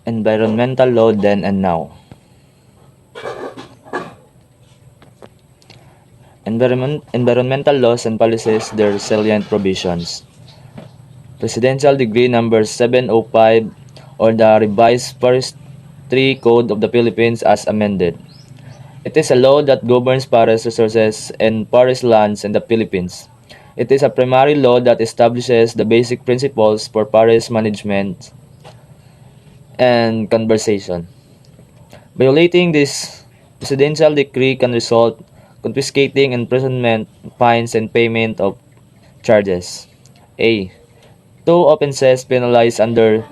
Environmental law then and now. Environmental laws and policies, their salient provisions. Presidential Decree Number 705 or the Revised Forestry Code of the Philippines as amended. It is a law that governs forest resources and forest lands in the Philippines. It is a primary law that establishes the basic principles for forest management and conservation. Violating this presidential decree can result confiscating imprisonment, fines, and payment of charges. A. Two offenses penalized under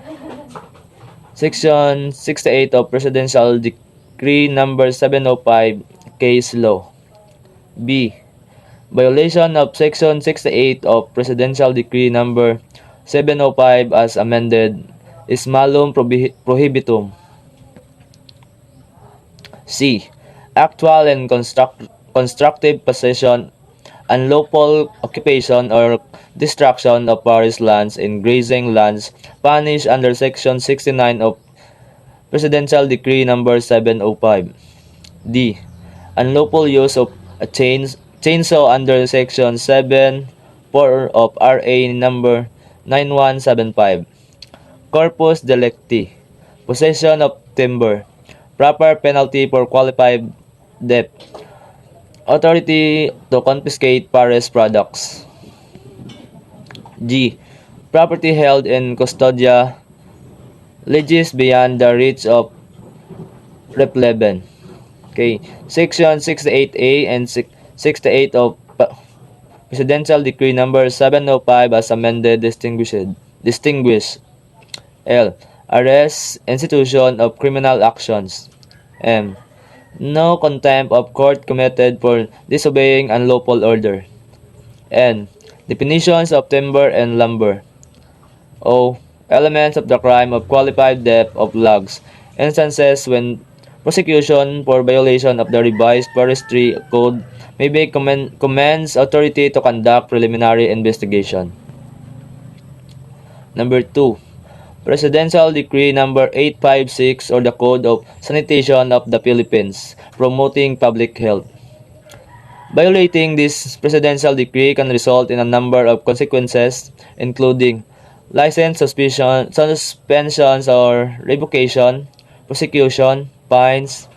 Section 68 of Presidential Decree Number 705 Case Law. B. Violation of Section 68 of Presidential Decree Number 705 as amended is malum prohibitum. C. Actual and constructive possession, unlawful occupation or destruction of forest lands and grazing lands punished under Section 69 of Presidential Decree Number 705. D. Unlawful use of a chainsaw under Section 7(4) of RA Number 9175. Corpus delicti. Possession of timber. Proper penalty for qualified debt. Authority to confiscate forest products. G. Property held in custodia lies beyond the reach of replevin. Okay. Section 68A and 68 of Presidential Decree Number 705 as amended distinguish L. Arrest, institution of criminal actions. M. No contempt of court committed for disobeying unlawful order. N. Definitions of timber and lumber. O. Elements of the crime of qualified theft of logs. Instances when prosecution for violation of the revised forestry code may be commends authority to conduct preliminary investigation. Number 2. Presidential Decree Number 856 or the Code of Sanitation of the Philippines, promoting public health. Violating this presidential decree can result in a number of consequences, including license suspensions or revocation, prosecution, fines,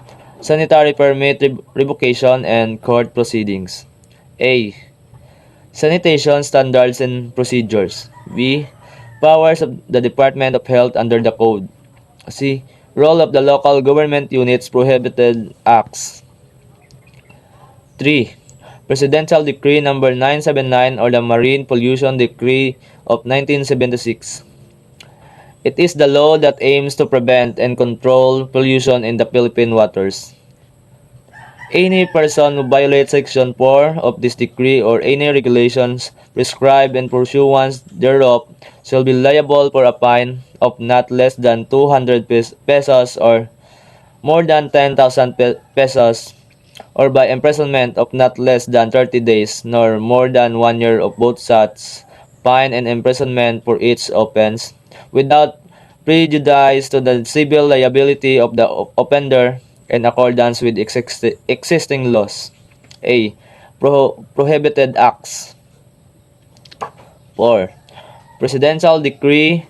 sanitary permit revocation, and court proceedings. A. Sanitation standards and procedures. B. Powers of the Department of Health under the Code. C. Role of the local government units prohibited acts. 3. Presidential Decree Number 979 or the Marine Pollution Decree of 1976. It is the law that aims to prevent and control pollution in the Philippine waters. Any person who violates Section 4 of this decree or any regulations prescribed in pursuance thereof shall be liable for a fine of not less than 200 pesos or more than 10,000 pesos, or by imprisonment of not less than 30 days nor more than 1 year of both such fine and imprisonment for each offense, without prejudice to the civil liability of the offender, in accordance with existing laws. A. Prohibited acts. 4. Presidential Decree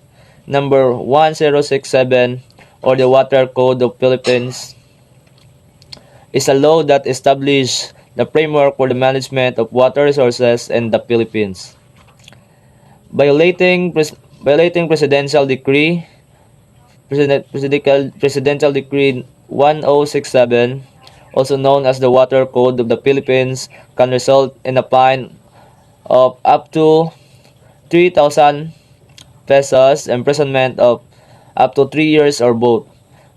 Number 1067 or the Water Code of Philippines is a law that establishes the framework for the management of water resources in the Philippines. Violating Presidential Decree Presidential Decree 1067, also known as the Water Code of the Philippines, can result in a fine of up to 3,000 pesos, imprisonment of up to 3 years or both.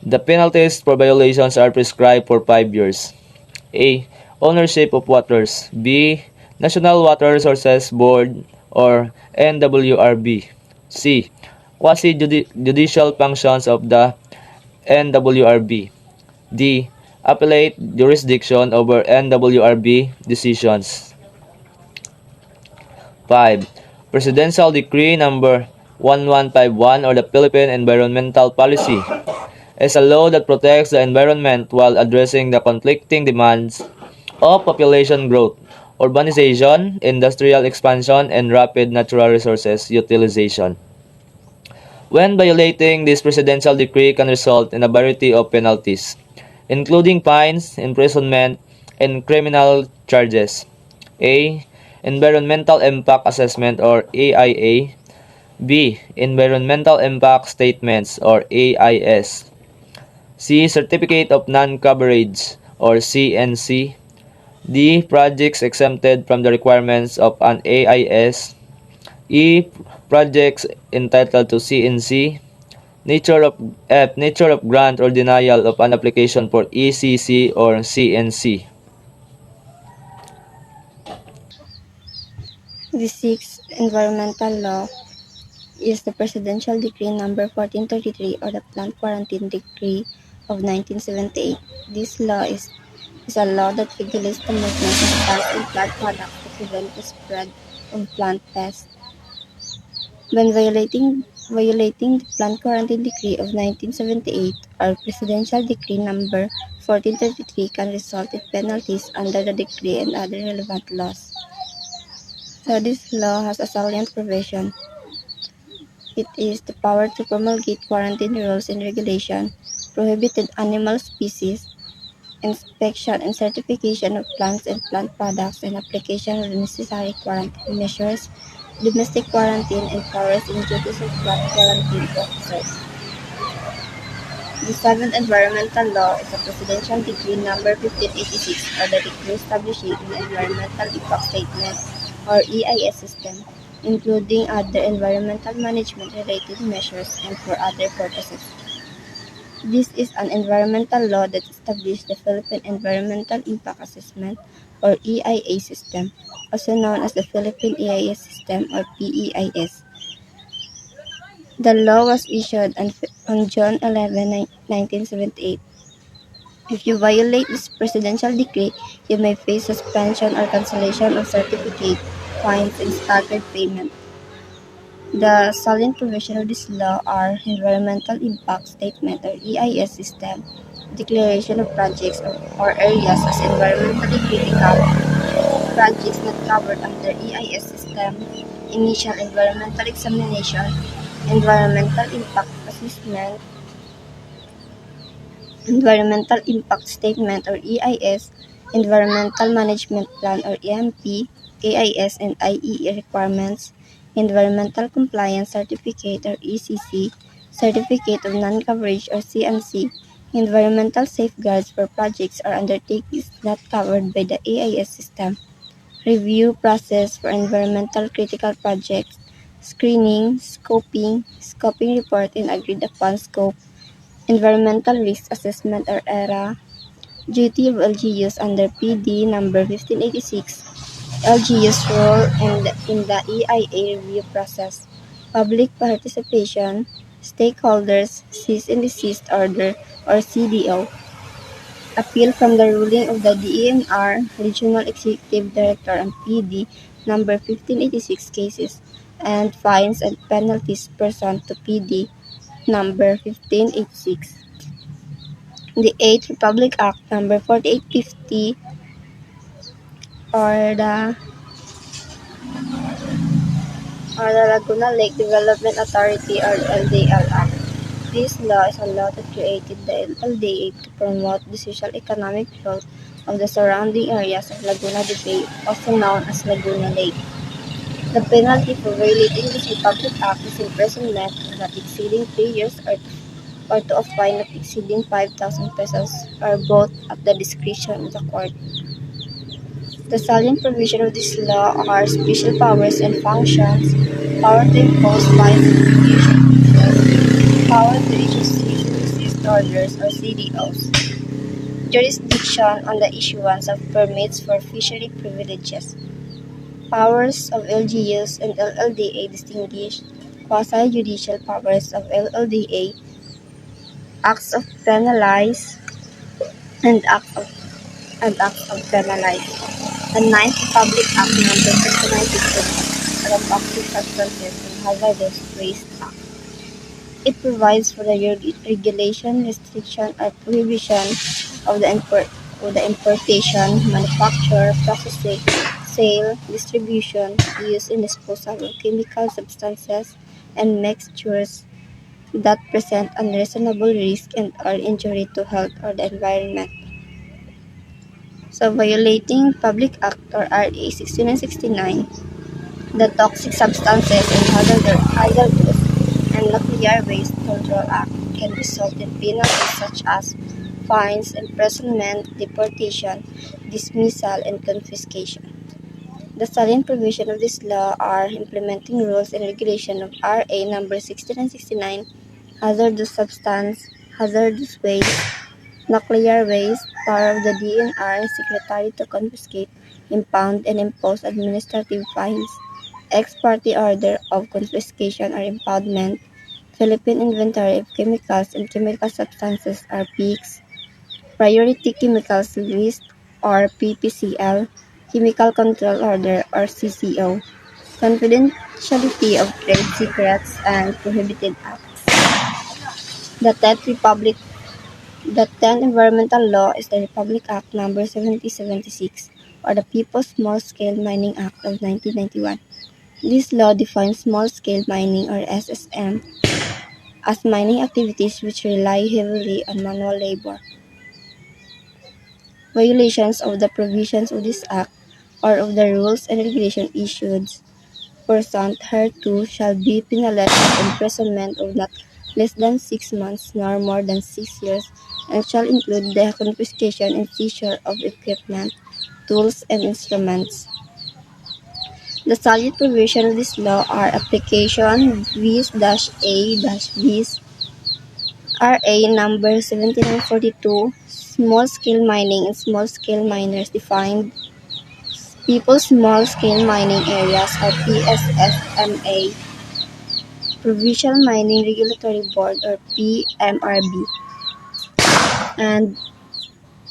The penalties for violations are prescribed for 5 years. A. Ownership of waters. B. National Water Resources Board or NWRB. C. Quasi-judicial functions of the NWRB. D. Appellate jurisdiction over NWRB decisions. 5. Presidential Decree Number 1151 or the Philippine Environmental Policy. is a law that protects the environment while addressing the conflicting demands of population growth, urbanization, industrial expansion, and rapid natural resources utilization. When violating this presidential decree can result in a variety of penalties, including fines, imprisonment, and criminal charges. A. Environmental Impact Assessment or AIA. B. Environmental Impact Statements or AIS. C. Certificate of Non-Coverage or CNC. D. Projects exempted from the requirements of an AIS. E. Projects entitled to CNC. Nature of grant or denial of an application for ECC or CNC. The sixth environmental law is the Presidential Decree Number 1433 or the Plant Quarantine Decree of 1978. This law is a law that regulates the movement of plants and plant products to prevent the spread of plant pests. When violating the Plant Quarantine Decree of 1978 or Presidential Decree Number 1433 can result in penalties under the decree and other relevant laws. So this law has a salient provision. It is the power to promulgate quarantine rules and regulation, prohibited animal species, inspection and certification of plants and plant products, and application of the necessary quarantine measures, domestic quarantine, and powers and duties of plant quarantine officers. The seventh environmental law is the Presidential Decree Number 1586 or the decree establishing the Environmental Impact Statement or EIS system, including other environmental management related measures and for other purposes. This is an environmental law that established the Philippine Environmental Impact Assessment or EIA system, also known as the Philippine EIS system or PEIS. The law was issued on June 11, 1978. If you violate this presidential decree, you may face suspension or cancellation of certificate, fines, and staggered payment. The salient provisions of this law are Environmental Impact Statement or EIS system, declaration of projects or areas as environmentally critical, projects not covered under EIS system, initial environmental examination, environmental impact assessment, environmental impact statement or EIS, environmental management plan or EMP, AIS and IEE requirements, environmental compliance certificate or ECC, certificate of non-coverage or CNC, environmental safeguards for projects or undertakings not covered by the AIS system, review process for environmental critical projects, screening, scoping report and agreed upon scope, environmental risk assessment or ERA, duty of LGUs under PD number 1586, LGUs role in the EIA review process, public participation, stakeholders, cease and desist order or CDO, appeal from the ruling of the DENR Regional Executive Director and PD number 1586 cases, and fines and penalties pursuant to PD number 1586. The 8th Republic Act number 4850 or the Laguna Lake Development Authority or LDL Act. This law is a law that created the LDA to promote the social economic growth of the surrounding areas of Laguna de Bay, also known as Laguna Lake. The penalty for violating this Republic Act is imprisonment not exceeding 3 years or to a fine not exceeding 5,000 pesos or both at the discretion of the court. The salient provisions of this law are special powers and functions, power to impose fines and execution, power to issue cease and desist orders or CDOs, jurisdiction on the issuance of permits for fishery privileges, powers of LGUs and LLDA distinguished, quasi-judicial powers of LLDA, acts of penalize, and acts of penalize. The 9th Republic Act number 696 on toxic substances and hazardous waste Act. It provides for the regulation, restriction, or prohibition of the importation, manufacture, processing, sale, distribution, use, and disposal of chemical substances and mixtures that present unreasonable risk and or injury to health or the environment. So, violating Public Act or RA 6969, the Toxic Substances and Hazardous and Nuclear Waste Control Act can result in penalties such as fines, imprisonment, deportation, dismissal, and confiscation. The salient provisions of this law are implementing rules and regulation of RA number 6969, hazardous substance, hazardous waste, nuclear waste, power of the DNR Secretary to confiscate, impound, and impose administrative fines, ex parte order of confiscation or impoundment, Philippine Inventory of Chemicals and Chemical Substances or PICS, Priority Chemicals List or PPCL, Chemical Control Order or CCO, confidentiality of trade secrets and prohibited acts. The 10th Republic The 10th environmental law is the Republic Act No. 7076 or the People's Small-Scale Mining Act of 1991. This law defines small-scale mining or SSM as mining activities which rely heavily on manual labor. Violations of the provisions of this act or of the rules and regulations issued pursuant thereto shall be penalized with imprisonment of not less than 6 months nor more than 6 years, and shall include the confiscation and seizure of equipment, tools, and instruments. The salient provisions of this law are Application Bis-A-Bis RA number 7942, Small-Scale Mining and Small-Scale Miners defined, People's Small-Scale Mining Areas or PSSMA, Provincial Mining Regulatory Board or PMRB, and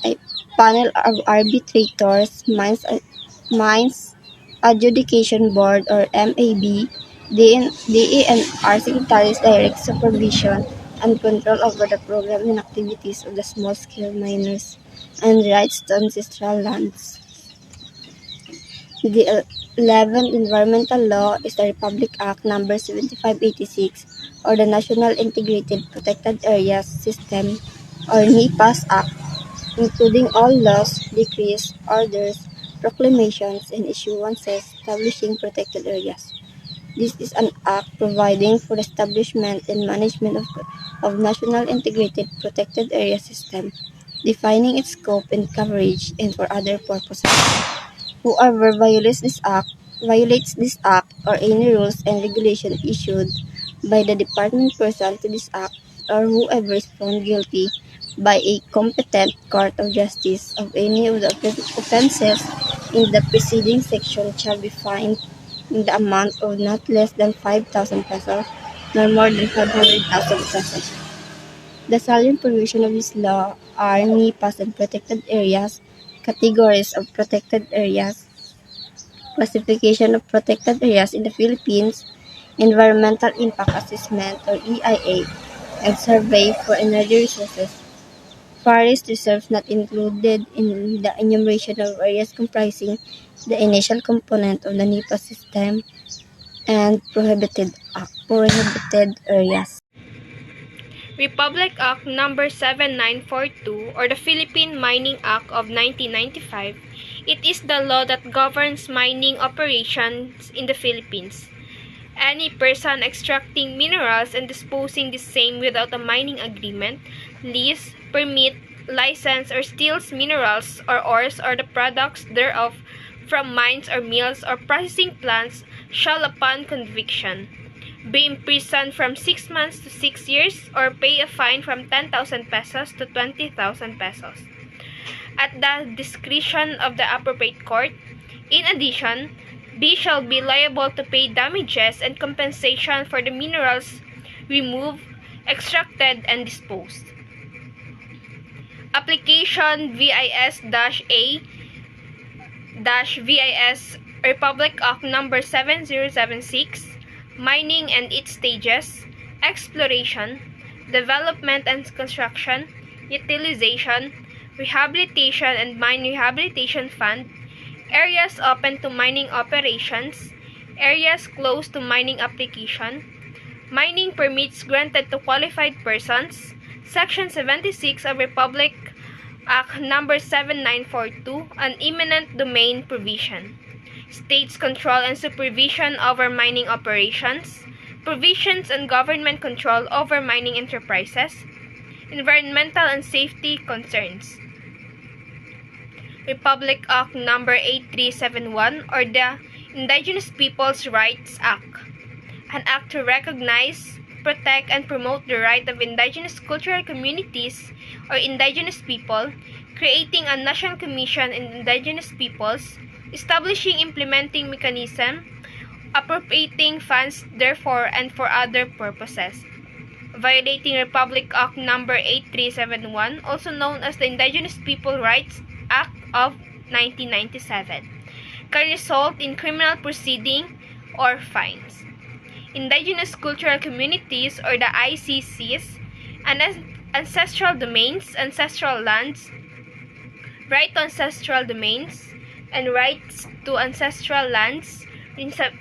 a panel of arbitrators, Mines Adjudication Board or MAB, DENR Secretaries direct supervision and control over the program and activities of the small-scale miners and rights to ancestral lands. The 11th environmental law is the Republic Act No. 7586 or the National Integrated Protected Areas System or NEPAS Act, including all laws, decrees, orders, proclamations, and issuances establishing protected areas. This is an act providing for the establishment and management of National Integrated Protected Area System, defining its scope and coverage, and for other purposes. Whoever violates this act or any rules and regulations issued by the department pursuant to this act, or whoever is found guilty by a competent court of justice of any of the offenses in the preceding section shall be fined in the amount of not less than 5,000 pesos nor more than 500,000 pesos. The salient provisions of this law are NEPAs and protected areas, categories of protected areas, classification of protected areas in the Philippines, environmental impact assessment or EIA, and survey for energy resources. Forest reserves not included in the enumeration of areas comprising the initial component of the NEPA system and prohibited areas. Republic Act No. 7942 or the Philippine Mining Act of 1995, it is the law that governs mining operations in the Philippines. Any person extracting minerals and disposing the same without a mining agreement, lease, permit, license, or steals minerals or ores or the products thereof from mines or mills or processing plants shall, upon conviction, be imprisoned from 6 months to 6 years or pay a fine from 10,000 pesos to 20,000 pesos at the discretion of the appropriate court. In addition, B shall be liable to pay damages and compensation for the minerals removed, extracted, and disposed. Application VIS-A-VIS Republic Act No. 7076, Mining and its Stages, exploration, development and construction, utilization, rehabilitation and mine rehabilitation fund, areas open to mining operations, areas closed to mining application, mining permits granted to qualified persons, Section 76 of Republic Act Number 7942, an eminent domain provision, states control and supervision over mining operations, provisions and government control over mining enterprises, environmental and safety concerns. Republic Act Number 8371 or the Indigenous Peoples' Rights Act, an act to recognize, protect, and promote the right of indigenous cultural communities or indigenous people, creating a National Commission in Indigenous Peoples, establishing implementing mechanism, appropriating funds therefore and for other purposes. Violating Republic Act Number 8371, also known as the Indigenous People Rights Act of 1997, can result in criminal proceeding or fines. Indigenous Cultural Communities or the ICCs, ancestral domains, ancestral lands, right to ancestral domains, and rights to ancestral lands,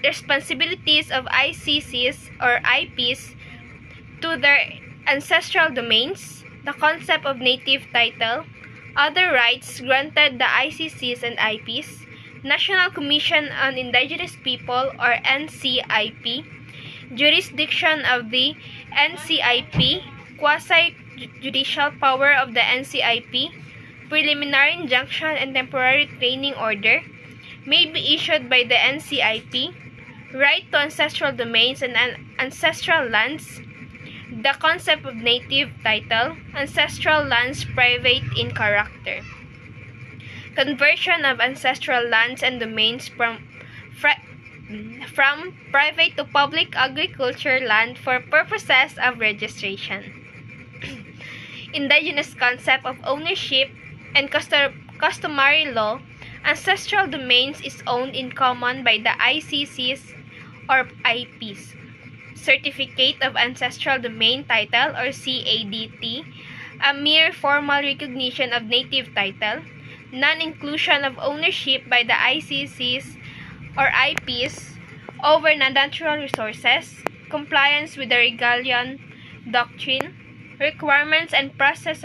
responsibilities of ICCs or IPs to their ancestral domains, the concept of native title, other rights granted the ICCs and IPs, National Commission on Indigenous People or NCIP, jurisdiction of the NCIP, quasi-judicial power of the NCIP, preliminary injunction and temporary training order may be issued by the NCIP, right to ancestral domains and ancestral lands, the concept of native title, ancestral lands private in character, conversion of ancestral lands and domains from private to public agriculture land for purposes of registration. Indigenous concept of ownership and customary law, ancestral domains is owned in common by the ICCs or IPs. Certificate of Ancestral Domain Title or CADT, a mere formal recognition of native title, non-inclusion of ownership by the ICCs or IPs over natural resources, compliance with the Regalian Doctrine, requirements and process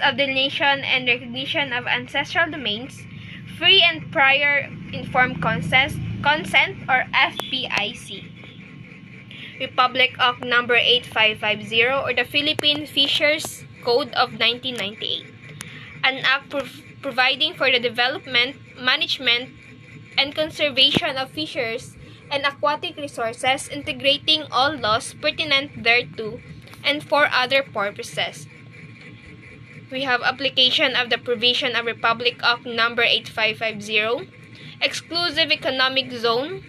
of delineation and recognition of ancestral domains, free and prior informed consent or FPIC. Republic Act Number 8550 or the Philippine Fisheries Code of 1998, an act providing for the development, management, and conservation of fisheries and aquatic resources, integrating all laws pertinent thereto and for other purposes. We have application of the provision of Republic Act Number 8550, Exclusive Economic Zone,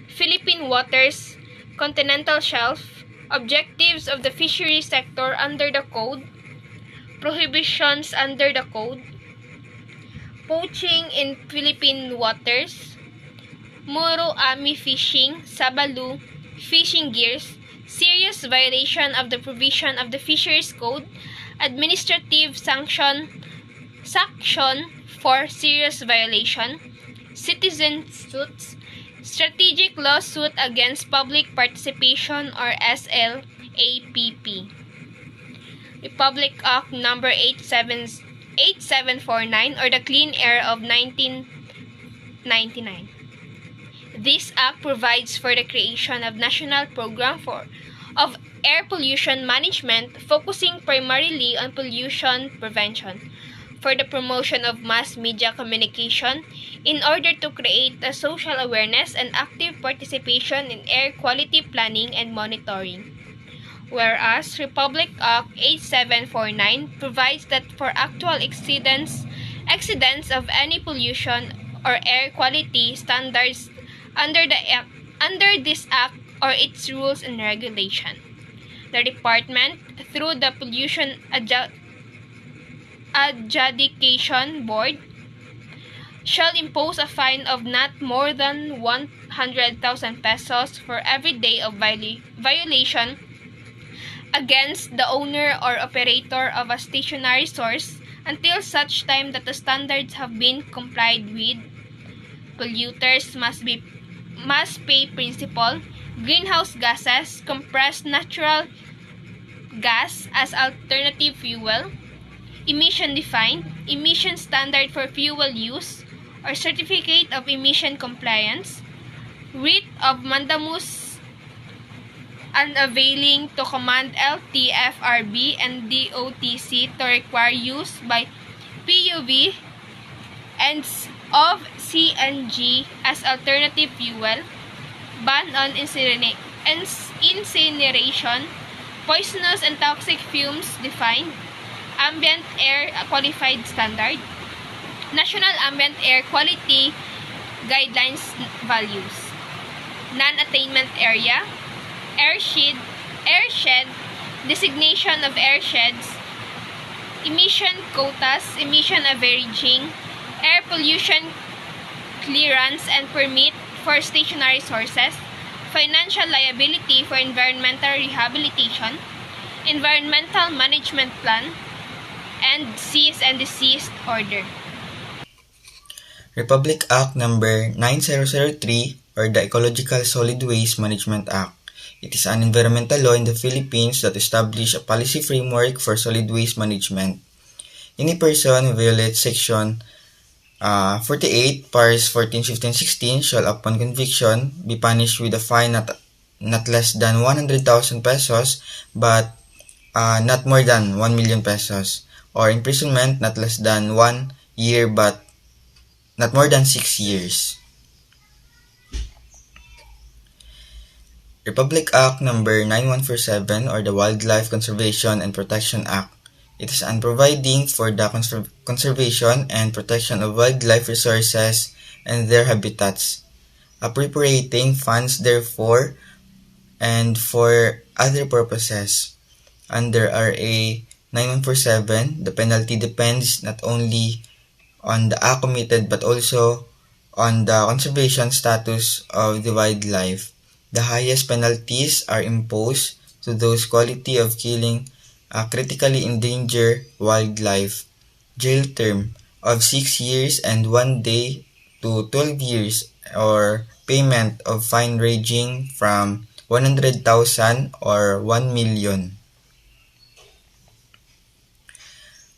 Philippine Waters, Continental Shelf, objectives of the fishery sector under the Code, prohibitions under the Code, poaching in Philippine waters, Muro-Ami fishing, Sabalu, fishing gears, serious violation of the provision of the Fisheries Code, administrative sanction for serious violation, citizen suits, strategic lawsuit against public participation or SLAPP. Republic Act Number 8749 or the Clean Air of 1999. This act provides for the creation of national program of air pollution management focusing primarily on pollution prevention, for the promotion of mass media communication in order to create a social awareness and active participation in air quality planning and monitoring. Whereas Republic Act 8749 provides that for actual accidents of any pollution or air quality standards under this act or its rules and regulation, the department, through the Pollution Adjudication Board, shall impose a fine of not more than 100,000 pesos for every day of violation against the owner or operator of a stationary source until such time that the standards have been complied with. Polluters must pay principal. Greenhouse gases, compressed natural gas as alternative fuel, emission defined, emission standard for fuel use, or certificate of emission compliance, writ of mandamus unavailing to command LTFRB and DOTC to require use by PUV and of CNG as alternative fuel, ban on incineration, poisonous and toxic fumes defined, ambient air qualified standard, national ambient air quality guidelines values, non-attainment area, airshed, designation of airsheds, emission quotas, emission averaging, air pollution clearance and permit for stationary sources, financial liability for environmental rehabilitation, environmental management plan, and cease and desist order. Republic Act Number 9003 or the Ecological Solid Waste Management Act. It is an environmental law in the Philippines that establishes a policy framework for solid waste management. Any person who violates Section 48, Pars 14, 15, 16 shall upon conviction be punished with a fine not less than 100,000 pesos but not more than 1 million pesos, or imprisonment not less than 1 year but not more than 6 years. Republic Act Number 9147 or the Wildlife Conservation and Protection Act. It is an providing for the conservation and protection of wildlife resources and their habitats, appropriating funds therefore and for other purposes. Under RA 9147, the penalty depends not only on the act committed but also on the conservation status of the wildlife. The highest penalties are imposed to those guilty of killing critically endangered wildlife. Jail term of 6 years and 1 day to 12 years, or payment of fine ranging from 100,000 or 1 million.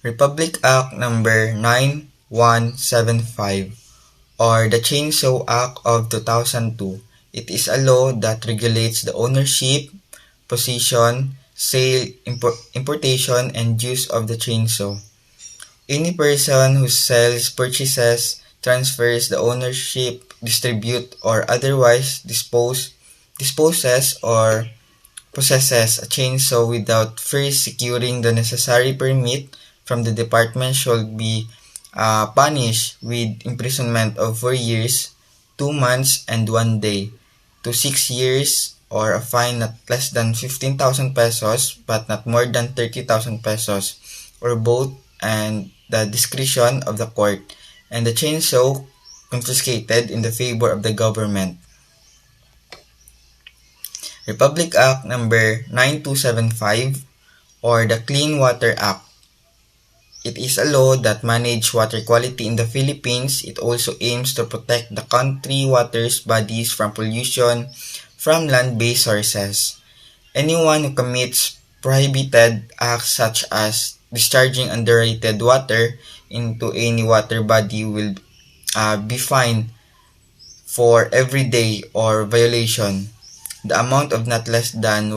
Republic Act Number 9175 or the Chainsaw Act of 2002. It is a law that regulates the ownership, possession, sale, importation, and use of the chainsaw. Any person who sells, purchases, transfers the ownership, distributes, or otherwise disposes or possesses a chainsaw without first securing the necessary permit from the department shall be punished with imprisonment of 4 years, 2 months, and 1 day, to 6 years, or a fine not less than 15,000 pesos but not more than 30,000 pesos, or both, and the discretion of the court, and the chainsaw confiscated in the favor of the government. Republic Act Number 9275 or the Clean Water Act. It is a law that manages water quality in the Philippines. It also aims to protect the country water's bodies from pollution from land-based sources. Anyone who commits prohibited acts such as discharging underrated water into any water body will be fined for every day or violation. The amount of not less than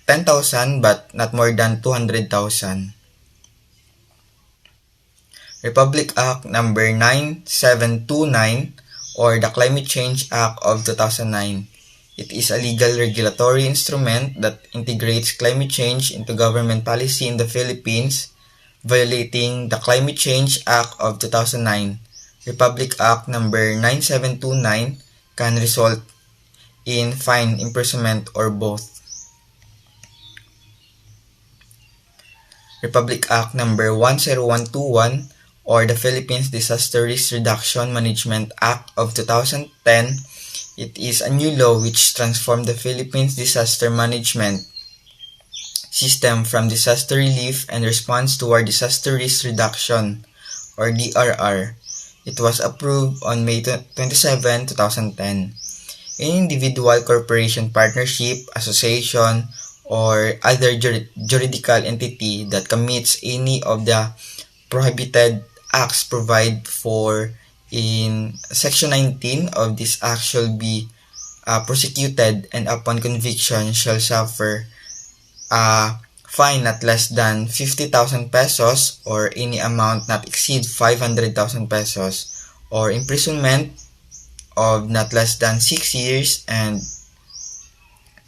10,000 but not more than 200,000. Republic Act Number 9729 or the Climate Change Act of 2009. It is a legal regulatory instrument that integrates climate change into government policy in the Philippines. Violating the Climate Change Act of 2009, Republic Act Number 9729 can result in fine, imprisonment, or both. Republic Act Number 10121 or the Philippines Disaster Risk Reduction Management Act of 2010. It is a new law which transformed the Philippines disaster management System from Disaster Relief and Response toward Disaster Risk Reduction, or DRR. It was approved on May 27, 2010. Any individual, corporation, partnership, association, or other juridical entity that commits any of the prohibited acts provided for in Section 19 of this act shall be prosecuted, and upon conviction shall suffer a fine not less than 50,000 pesos or any amount not exceed 500,000 pesos, or imprisonment of not less than 6 years and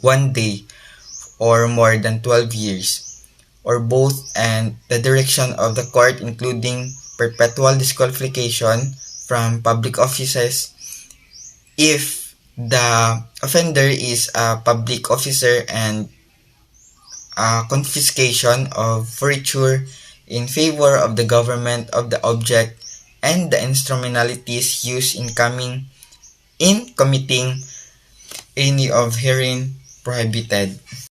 1 day or more than 12 years, or both, and the direction of the court, including perpetual disqualification from public offices if the offender is a public officer, and confiscation of forfeiture in favor of the government of the object and the instrumentalities used in committing any of herein prohibited.